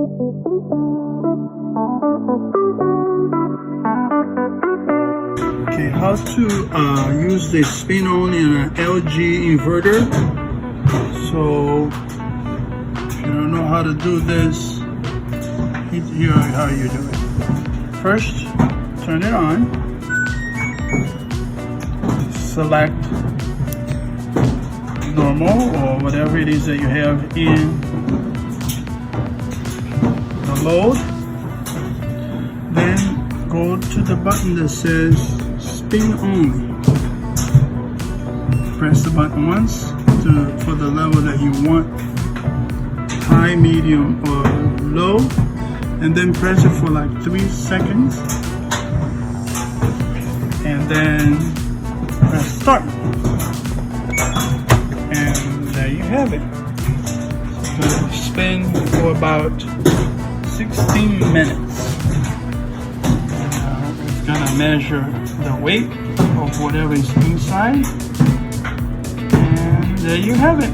Okay, how to use the spin on in an LG inverter. So if you don't know how to do this, here is how you do it. First, turn it on. Select normal or whatever it is that you have in the load. Then go to the button that says spin only. Press the button once for the level that you want, high, medium, or low, and then press it for like 3 seconds, and then press start. And there you have it. So spin for about 16 minutes. It's gonna measure the weight of whatever is inside. And there you have it.